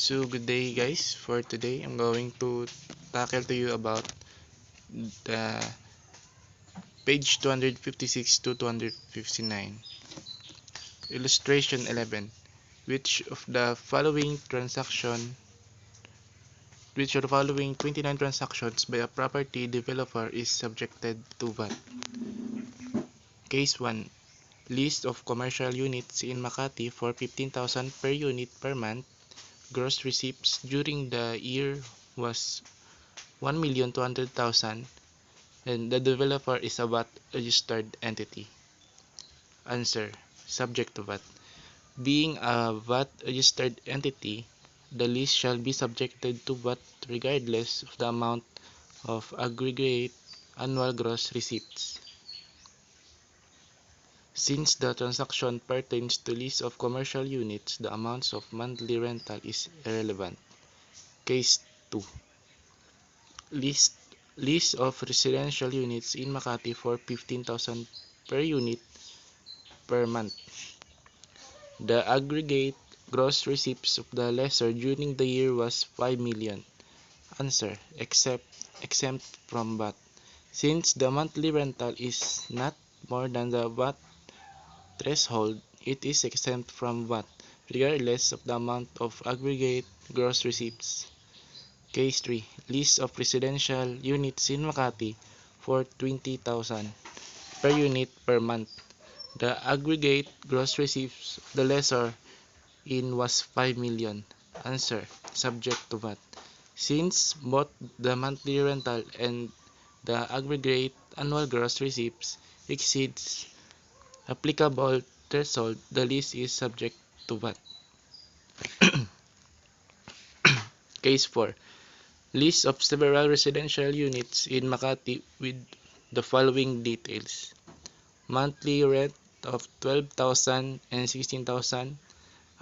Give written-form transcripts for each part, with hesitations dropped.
So good day guys. For today I'm going to tackle to you about the page 256 to 259. Illustration 11. Which of the following 29 transactions by a property developer is subjected to VAT? Case 1. List of commercial units in Makati for 15,000 per unit per month. Gross receipts during the year was 1,200,000 and the developer is a VAT registered entity. Answer: subject to VAT. Being a VAT registered entity, the list shall be subjected to VAT regardless of the amount of aggregate annual gross receipts. Since the transaction pertains to lease of commercial units, the amounts of monthly rental is irrelevant. Case 2. List List of residential units in Makati for 15,000 per unit per month. The aggregate gross receipts of the lessor during the year was 5 million. Answer: exempt from VAT. Since the monthly rental is not more than the VAT threshold, it is exempt from VAT, regardless of the amount of aggregate gross receipts. Case 3. List of residential units in Makati for 20,000 per unit per month. The aggregate gross receipts of the lessor in was 5 million. Answer: subject to VAT. Since both the monthly rental and the aggregate annual gross receipts exceeds applicable threshold, the list is subject to VAT. Case 4. List of several residential units in Makati with the following details. Monthly rent of 12,000 and 16,000.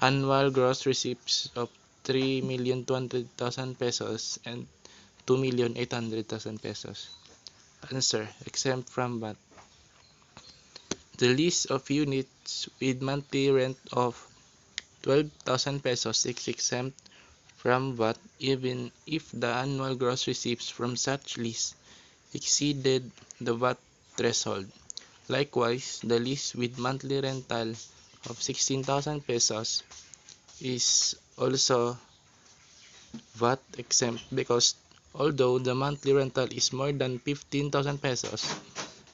Annual gross receipts of 3,200,000 pesos and 2,800,000 pesos. Answer: exempt from VAT. The list of units with monthly rent of 12,000 pesos is exempt from VAT even if the annual gross receipts from such list exceeded the VAT threshold. Likewise, the list with monthly rental of 16,000 pesos is also VAT exempt because although the monthly rental is more than 15,000 pesos,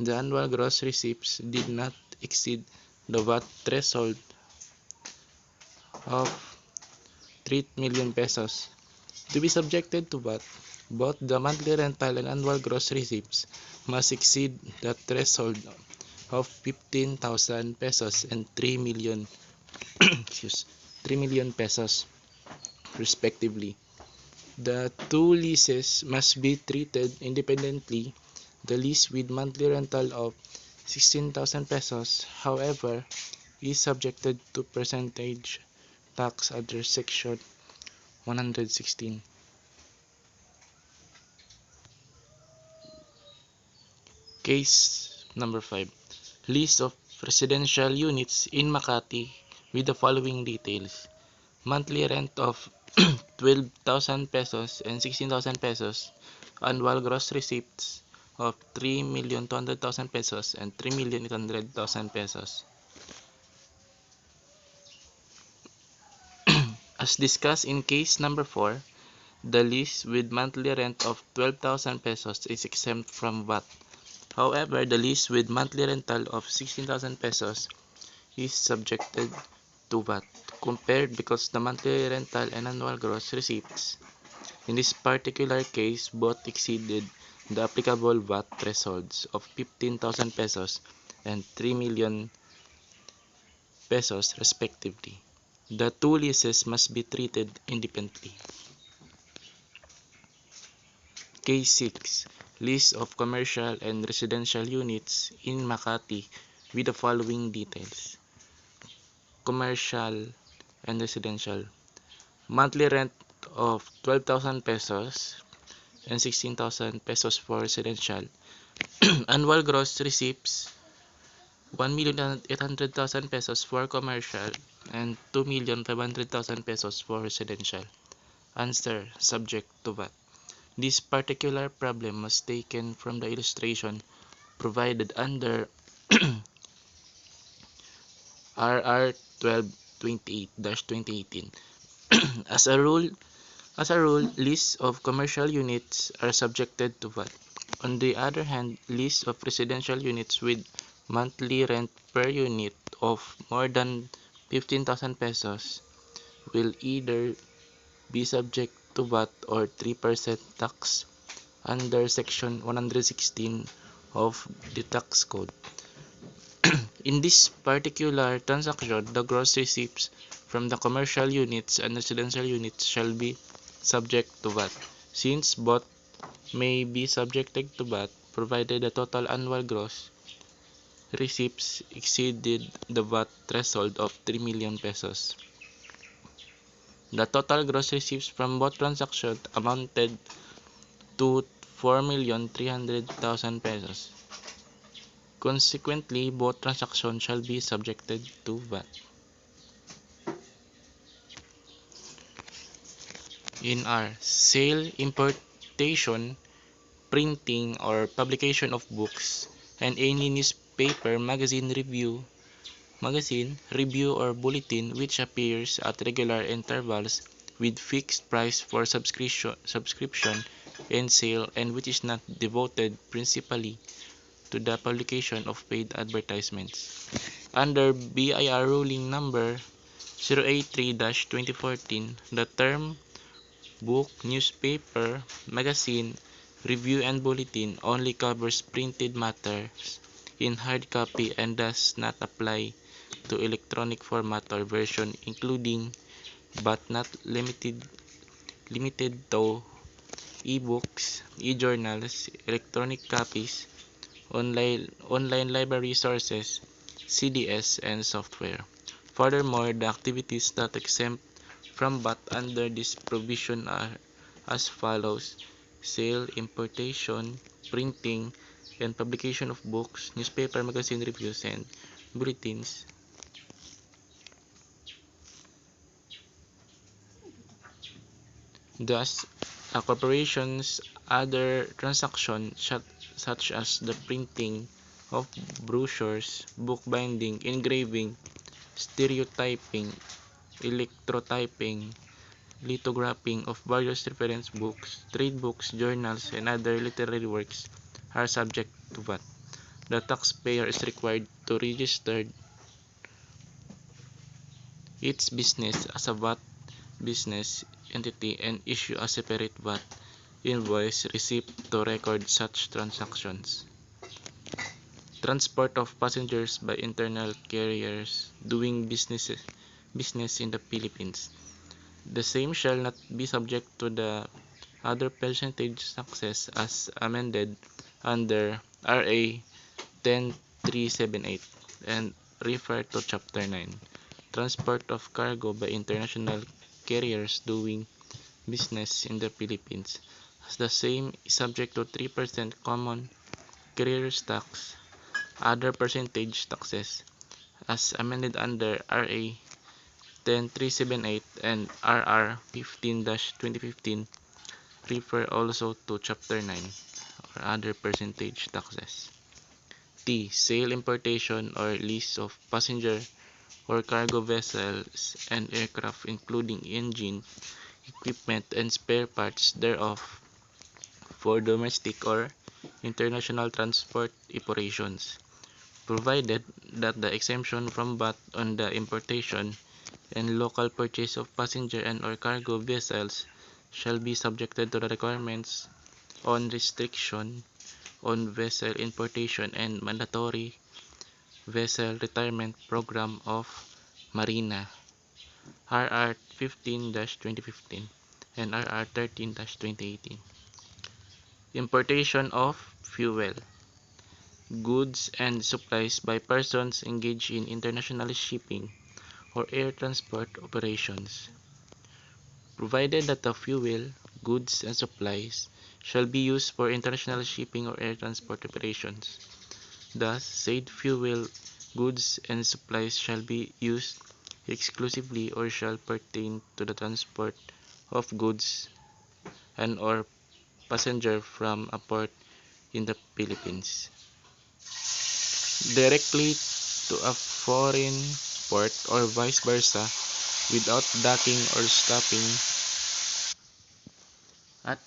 the annual gross receipts did not exceed the VAT threshold of 3 million pesos. To be subjected to VAT, both the monthly rental and annual gross receipts must exceed the threshold of 15,000 pesos and 3 million 3 million pesos respectively. The two leases must be treated independently. The lease with monthly rental of 16,000 pesos, however, is subjected to percentage tax under Section 116. Case number 5. List of residential units in Makati with the following details. Monthly rent of 12,000 pesos and 16,000 pesos. Annual gross receipts of 3,200,000 pesos and 3,800,000 pesos. As discussed in case number 4, the lease with monthly rent of 12,000 pesos is exempt from VAT. However, the lease with monthly rental of 16,000 pesos is subjected to VAT compared because the monthly rental and annual gross receipts in this particular case both exceeded the applicable VAT thresholds of 15,000 pesos and 3 million pesos respectively. The two leases must be treated independently. Case 6. List of commercial and residential units in Makati with the following details. Commercial and residential. Monthly rent of 12,000 pesos and 16,000 pesos for residential. Annual gross receipts 1,800,000 pesos for commercial and 2,500,000 pesos for residential. Answer: subject to VAT. This particular problem was taken from the illustration provided under RR 1228-2018. As a rule, lists of commercial units are subjected to VAT. On the other hand, lists of residential units with monthly rent per unit of more than 15,000 pesos will either be subject to VAT or 3% tax under Section 116 of the Tax Code. In this particular transaction, the gross receipts from the commercial units and residential units shall be subject to VAT. Since both may be subjected to VAT, provided the total annual gross receipts exceeded the VAT threshold of 3 million pesos. The total gross receipts from both transactions amounted to 4,300,000 pesos. Consequently, both transactions shall be subjected to VAT. In R, sale, importation, printing, or publication of books, and any newspaper, magazine, review, or bulletin which appears at regular intervals with fixed price for subscription and sale, and which is not devoted principally to the publication of paid advertisements. Under BIR ruling number 083-2014, the term book, newspaper, magazine, review, and bulletin only covers printed matters in hard copy and does not apply to electronic format or version, including but not limited to e-books, e-journals, electronic copies, online library sources, CDS, and software. Furthermore, the activities that exempt from VAT under this provision are as follows: sale, importation, printing, and publication of books, newspaper, magazine, reviews, and bulletins. Thus, a corporation's other transactions such as the printing of brochures, bookbinding, engraving, stereotyping, electrotyping, lithographing of various reference books, trade books, journals, and other literary works are subject to VAT. The taxpayer is required to register its business as a VAT business entity and issue a separate VAT invoice receipt to record such transactions. Transport of passengers by internal carriers doing business in the Philippines. The same shall not be subject to the other percentage taxes as amended under RA 10378 and refer to Chapter 9. Transport of cargo by international carriers doing business in the Philippines. As the same is subject to 3% common carriers tax, other percentage taxes as amended under RA 10378 and RR 15-2015 refer also to Chapter 9 or other percentage taxes. T. Sale, importation, or lease of passenger or cargo vessels and aircraft, including engine, equipment, and spare parts thereof for domestic or international transport operations, provided that the exemption from VAT on the importation and local purchase of passenger and or cargo vessels shall be subjected to the requirements on restriction on vessel importation and mandatory vessel retirement program of Marina, RR 15-2015 and RR 13-2018. Importation of fuel, goods, and supplies by persons engaged in international shipping or air transport operations, provided that the fuel, goods, and supplies shall be used for international shipping or air transport operations. Thus, said fuel, goods, and supplies shall be used exclusively or shall pertain to the transport of goods and or passenger from a port in the Philippines directly to a foreign port or vice versa without docking or stopping at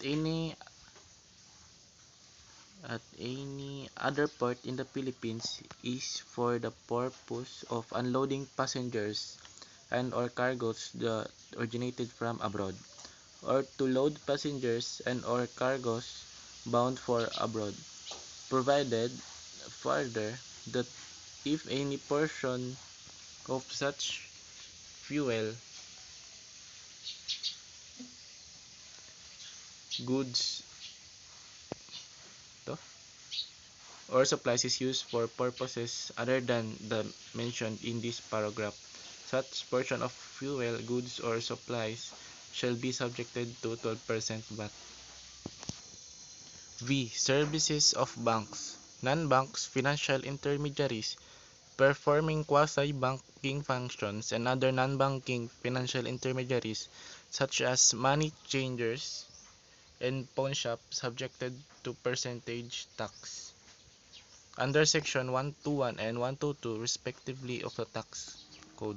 any other port in the Philippines is for the purpose of unloading passengers and or cargoes that originated from abroad, or to load passengers and or cargoes bound for abroad, provided further that if any portion of such fuel, goods, or supplies is used for purposes other than the mentioned in this paragraph, such portion of fuel, goods, or supplies shall be subjected to 12% VAT. V. Services of banks. Non-banks financial intermediaries performing quasi-banking functions and other non-banking financial intermediaries such as money changers and pawn shops subjected to percentage tax under section 121 and 122 respectively of the tax code.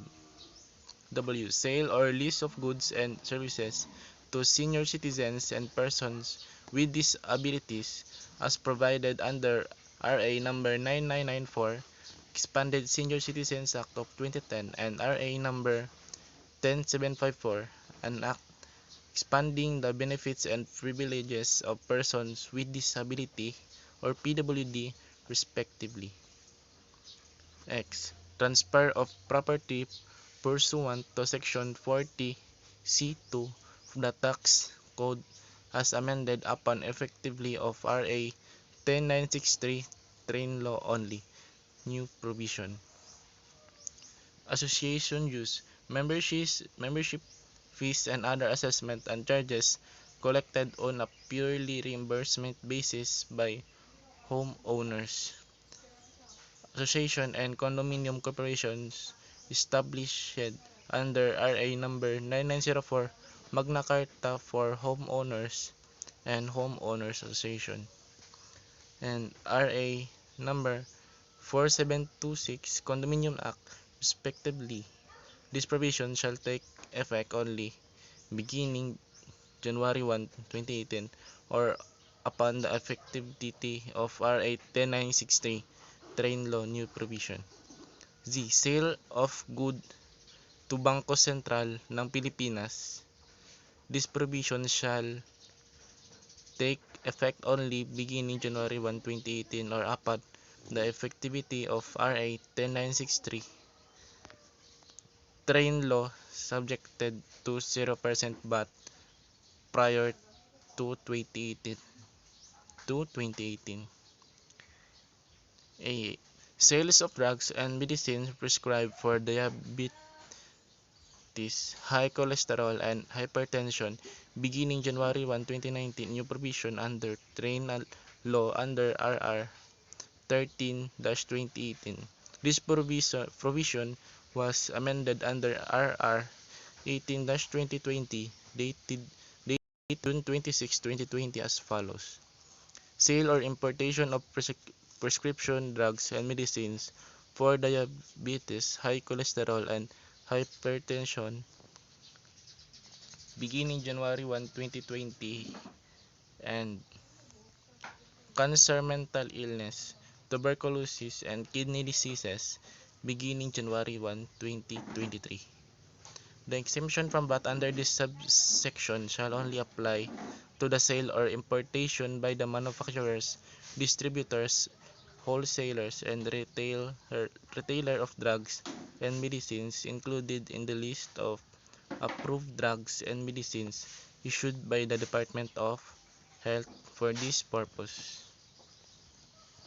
W. Sale or lease of goods and services to senior citizens and persons with disabilities as provided under RA number 9994, Expanded Senior Citizens Act of 2010, and RA number 10754, an act expanding the benefits and privileges of persons with disability or PWD respectively. X. Transfer of property pursuant to Section 40C2 of the Tax Code as amended upon effectively of RA 10963 train law only. New provision. Association use. Membership fees and other assessment and charges collected on a purely reimbursement basis by homeowners. Association and condominium corporations established under RA number 9904, Magna Carta for Homeowners and Homeowners Association, and RA number 4726, Condominium Act, respectively. This provision shall take effect only beginning January 1, 2018, or upon the effectivity of RA 10963 train law new provision. Z. Sale of good to Bangko Sentral ng Pilipinas. This provision shall take effect only beginning January 1, 2018, or upon the effectivity of RA 10963 train law subjected to 0% VAT prior to 2018. A. Sales of drugs and medicines prescribed for diabetes, high cholesterol, and hypertension beginning January 1, 2019. New provision under train law under RR 13-2018. This provision was amended under RR 18-2020 dated June 26, 2020 as follows. Sale or importation of prescription drugs and medicines for diabetes, high cholesterol, and hypertension beginning January 1, 2020, and cancer, mental illness, tuberculosis, and kidney diseases beginning January 1, 2023. The exemption from VAT under this subsection shall only apply to the sale or importation by the manufacturers, distributors, wholesalers, and retailer of drugs and medicines included in the list of approved drugs and medicines issued by the Department of Health for this purpose.